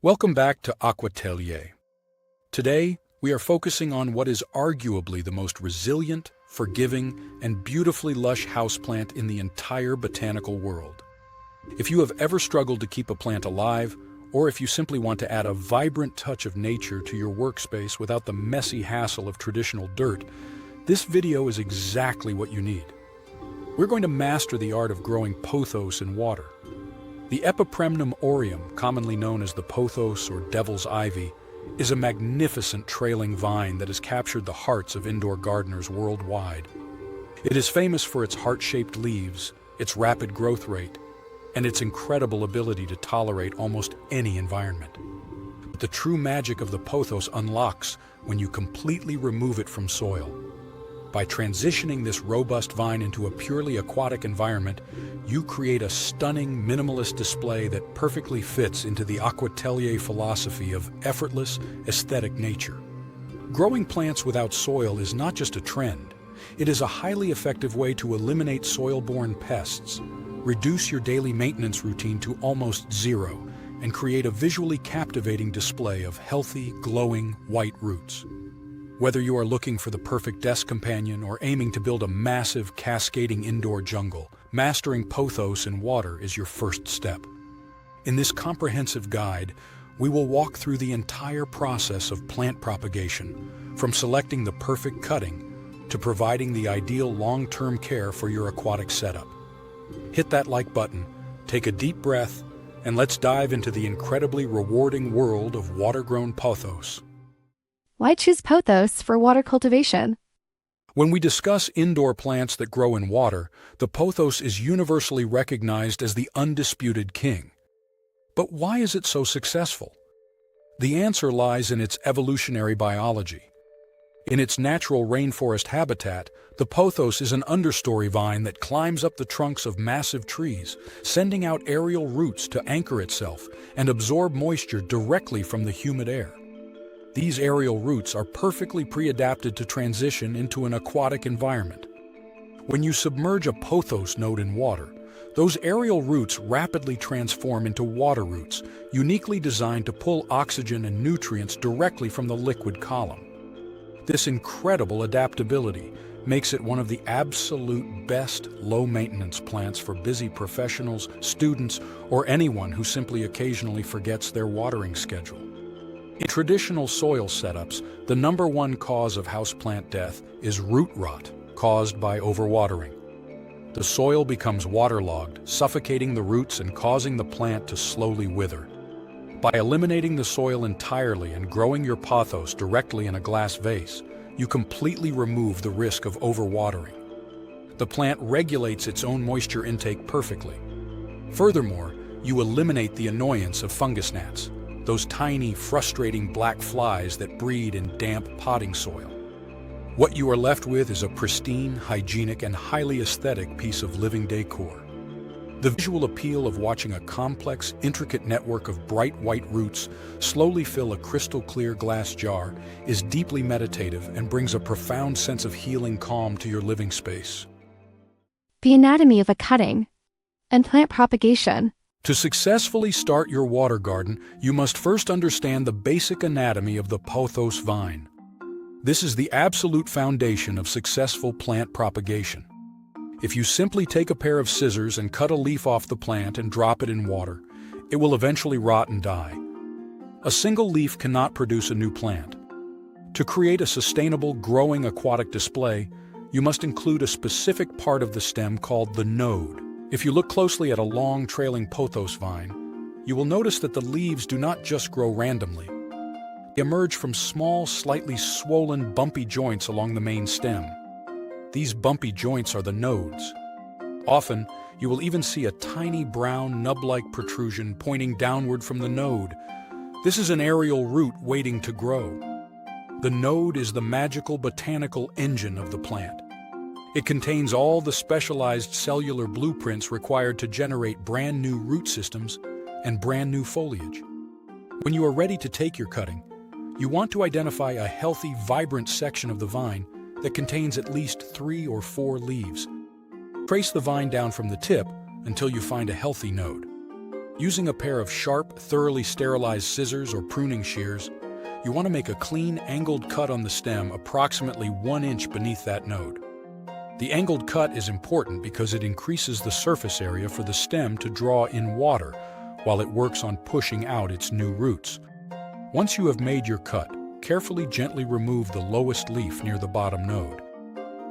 Welcome back to Aquatelier. Today, we are focusing on what is arguably the most resilient, forgiving, and beautifully lush houseplant in the entire botanical world. If you have ever struggled to keep a plant alive, or if you simply want to add a vibrant touch of nature to your workspace without the messy hassle of traditional dirt, this video is exactly what you need. We're going to master the art of growing pothos in water. The Epipremnum aureum, commonly known as the pothos or devil's ivy, is a magnificent trailing vine that has captured the hearts of indoor gardeners worldwide. It is famous for its heart-shaped leaves, its rapid growth rate, and its incredible ability to tolerate almost any environment. But the true magic of the pothos unlocks when you completely remove it from soil. By transitioning this robust vine into a purely aquatic environment, you create a stunning, minimalist display that perfectly fits into the Aquatelier philosophy of effortless, aesthetic nature. Growing plants without soil is not just a trend. It is a highly effective way to eliminate soil-borne pests, reduce your daily maintenance routine to almost zero, and create a visually captivating display of healthy, glowing, white roots. Whether you are looking for the perfect desk companion or aiming to build a massive, cascading indoor jungle, mastering pothos in water is your first step. In this comprehensive guide, we will walk through the entire process of plant propagation, from selecting the perfect cutting to providing the ideal long-term care for your aquatic setup. Hit that like button, take a deep breath, and let's dive into the incredibly rewarding world of water-grown pothos. Why choose pothos for water cultivation? When we discuss indoor plants that grow in water, the pothos is universally recognized as the undisputed king. But why is it so successful? The answer lies in its evolutionary biology. In its natural rainforest habitat, the pothos is an understory vine that climbs up the trunks of massive trees, sending out aerial roots to anchor itself and absorb moisture directly from the humid air. These aerial roots are perfectly pre-adapted to transition into an aquatic environment. When you submerge a pothos node in water, those aerial roots rapidly transform into water roots, uniquely designed to pull oxygen and nutrients directly from the liquid column. This incredible adaptability makes it one of the absolute best low-maintenance plants for busy professionals, students, or anyone who simply occasionally forgets their watering schedule. In traditional soil setups, the number one cause of houseplant death is root rot, caused by overwatering. The soil becomes waterlogged, suffocating the roots and causing the plant to slowly wither. By eliminating the soil entirely and growing your pothos directly in a glass vase, you completely remove the risk of overwatering. The plant regulates its own moisture intake perfectly. Furthermore, you eliminate the annoyance of fungus gnats, those tiny, frustrating black flies that breed in damp potting soil. What you are left with is a pristine, hygienic, and highly aesthetic piece of living decor. The visual appeal of watching a complex, intricate network of bright white roots slowly fill a crystal-clear glass jar is deeply meditative and brings a profound sense of healing calm to your living space. The anatomy of a cutting and plant propagation. To successfully start your water garden, you must first understand the basic anatomy of the pothos vine. This is the absolute foundation of successful plant propagation. If you simply take a pair of scissors and cut a leaf off the plant and drop it in water, it will eventually rot and die. A single leaf cannot produce a new plant. To create a sustainable, growing aquatic display, you must include a specific part of the stem called the node. If you look closely at a long, trailing pothos vine, you will notice that the leaves do not just grow randomly. They emerge from small, slightly swollen, bumpy joints along the main stem. These bumpy joints are the nodes. Often, you will even see a tiny brown, nub-like protrusion pointing downward from the node. This is an aerial root waiting to grow. The node is the magical botanical engine of the plant. It contains all the specialized cellular blueprints required to generate brand new root systems and brand new foliage. When you are ready to take your cutting, you want to identify a healthy, vibrant section of the vine that contains at least 3 or 4 leaves. Trace the vine down from the tip until you find a healthy node. Using a pair of sharp, thoroughly sterilized scissors or pruning shears, you want to make a clean, angled cut on the stem approximately 1 inch beneath that node. The angled cut is important because it increases the surface area for the stem to draw in water while it works on pushing out its new roots. Once you have made your cut, carefully gently remove the lowest leaf near the bottom node.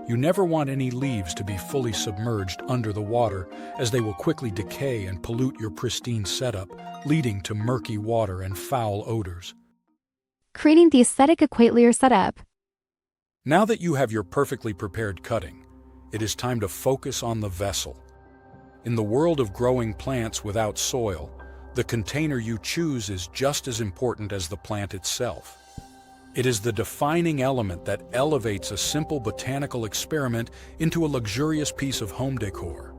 You never want any leaves to be fully submerged under the water, as they will quickly decay and pollute your pristine setup, leading to murky water and foul odors. Creating the aesthetic Aquatelier setup. Now that you have your perfectly prepared cutting, it is time to focus on the vessel. In the world of growing plants without soil, the container you choose is just as important as the plant itself. It is the defining element that elevates a simple botanical experiment into a luxurious piece of home decor.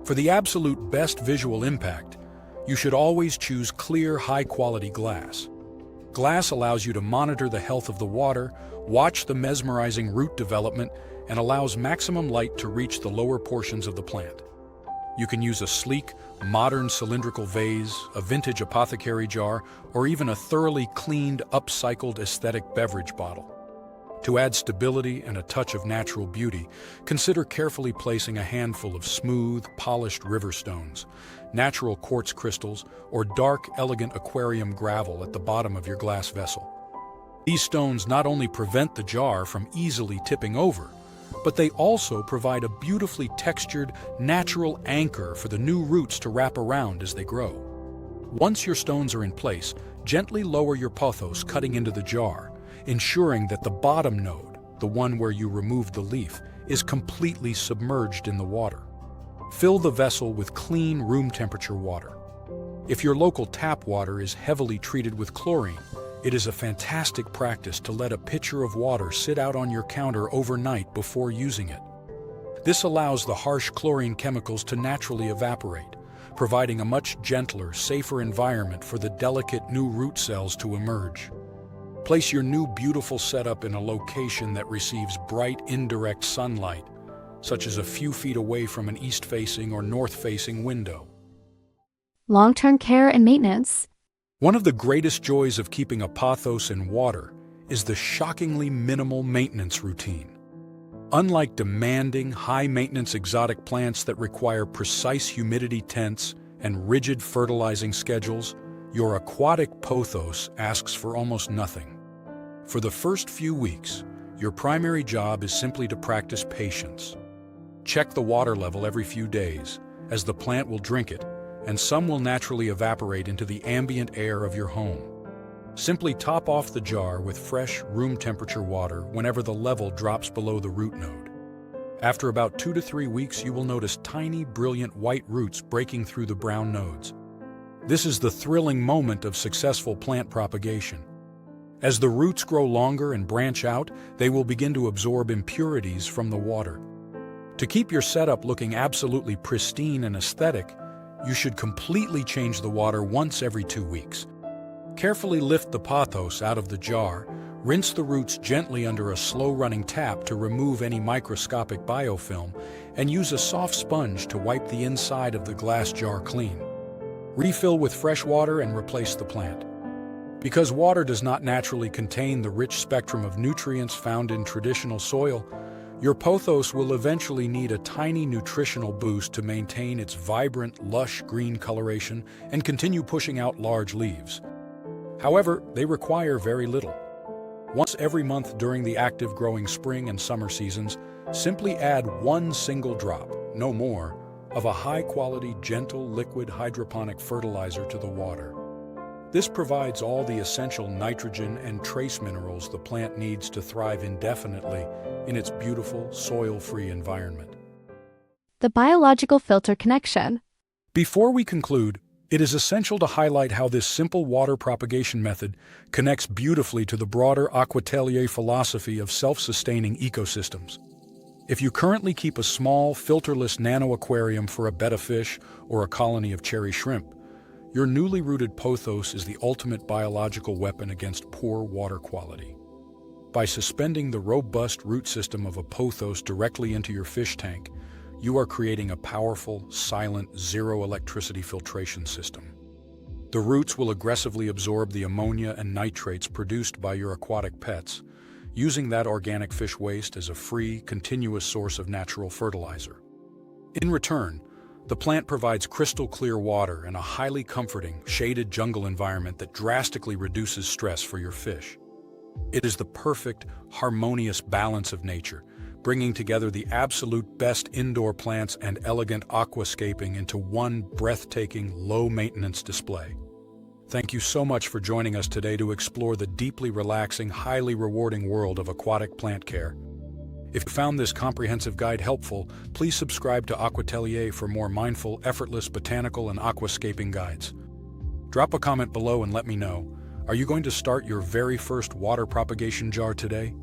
For the absolute best visual impact, you should always choose clear, high-quality glass. Glass allows you to monitor the health of the water, watch the mesmerizing root development, and allows maximum light to reach the lower portions of the plant. You can use a sleek, modern cylindrical vase, a vintage apothecary jar, or even a thoroughly cleaned, upcycled aesthetic beverage bottle. To add stability and a touch of natural beauty, consider carefully placing a handful of smooth, polished river stones, natural quartz crystals, or dark, elegant aquarium gravel at the bottom of your glass vessel. These stones not only prevent the jar from easily tipping over, but they also provide a beautifully textured, natural anchor for the new roots to wrap around as they grow. Once your stones are in place, gently lower your pothos cutting into the jar, ensuring that the bottom node, the one where you removed the leaf, is completely submerged in the water. Fill the vessel with clean, room-temperature water. If your local tap water is heavily treated with chlorine, it is a fantastic practice to let a pitcher of water sit out on your counter overnight before using it. This allows the harsh chlorine chemicals to naturally evaporate, providing a much gentler, safer environment for the delicate new root cells to emerge. Place your new beautiful setup in a location that receives bright, indirect sunlight, such as a few feet away from an east-facing or north-facing window. Long-term care and maintenance. One of the greatest joys of keeping a pothos in water is the shockingly minimal maintenance routine. Unlike demanding, high-maintenance exotic plants that require precise humidity tents and rigid fertilizing schedules, your aquatic pothos asks for almost nothing. For the first few weeks, your primary job is simply to practice patience. Check the water level every few days, as the plant will drink it, and some will naturally evaporate into the ambient air of your home. Simply top off the jar with fresh, room-temperature water whenever the level drops below the root node. After about 2 to 3 weeks, you will notice tiny, brilliant white roots breaking through the brown nodes. This is the thrilling moment of successful plant propagation. As the roots grow longer and branch out, they will begin to absorb impurities from the water. To keep your setup looking absolutely pristine and aesthetic, you should completely change the water once every 2 weeks. Carefully lift the pothos out of the jar, rinse the roots gently under a slow-running tap to remove any microscopic biofilm, and use a soft sponge to wipe the inside of the glass jar clean. Refill with fresh water and replace the plant. Because water does not naturally contain the rich spectrum of nutrients found in traditional soil, your pothos will eventually need a tiny nutritional boost to maintain its vibrant, lush green coloration and continue pushing out large leaves. However, they require very little. Once every month during the active growing spring and summer seasons, simply add 1 single drop, no more, of a high-quality, gentle, liquid hydroponic fertilizer to the water. This provides all the essential nitrogen and trace minerals the plant needs to thrive indefinitely in its beautiful, soil-free environment. The biological filter connection. Before we conclude, it is essential to highlight how this simple water propagation method connects beautifully to the broader Aquatelier philosophy of self-sustaining ecosystems. If you currently keep a small, filterless nano-aquarium for a betta fish or a colony of cherry shrimp, your newly rooted pothos is the ultimate biological weapon against poor water quality. By suspending the robust root system of a pothos directly into your fish tank, you are creating a powerful, silent, zero-electricity filtration system. The roots will aggressively absorb the ammonia and nitrates produced by your aquatic pets, using that organic fish waste as a free, continuous source of natural fertilizer. In return, the plant provides crystal-clear water and a highly comforting, shaded jungle environment that drastically reduces stress for your fish. It is the perfect, harmonious balance of nature, bringing together the absolute best indoor plants and elegant aquascaping into one breathtaking, low-maintenance display. Thank you so much for joining us today to explore the deeply relaxing, highly rewarding world of aquatic plant care. If you found this comprehensive guide helpful, please subscribe to Aquatelier for more mindful, effortless botanical and aquascaping guides. Drop a comment below and let me know, are you going to start your very first water propagation jar today?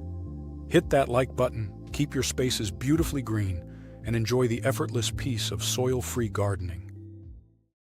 Hit that like button, keep your spaces beautifully green, and enjoy the effortless peace of soil-free gardening.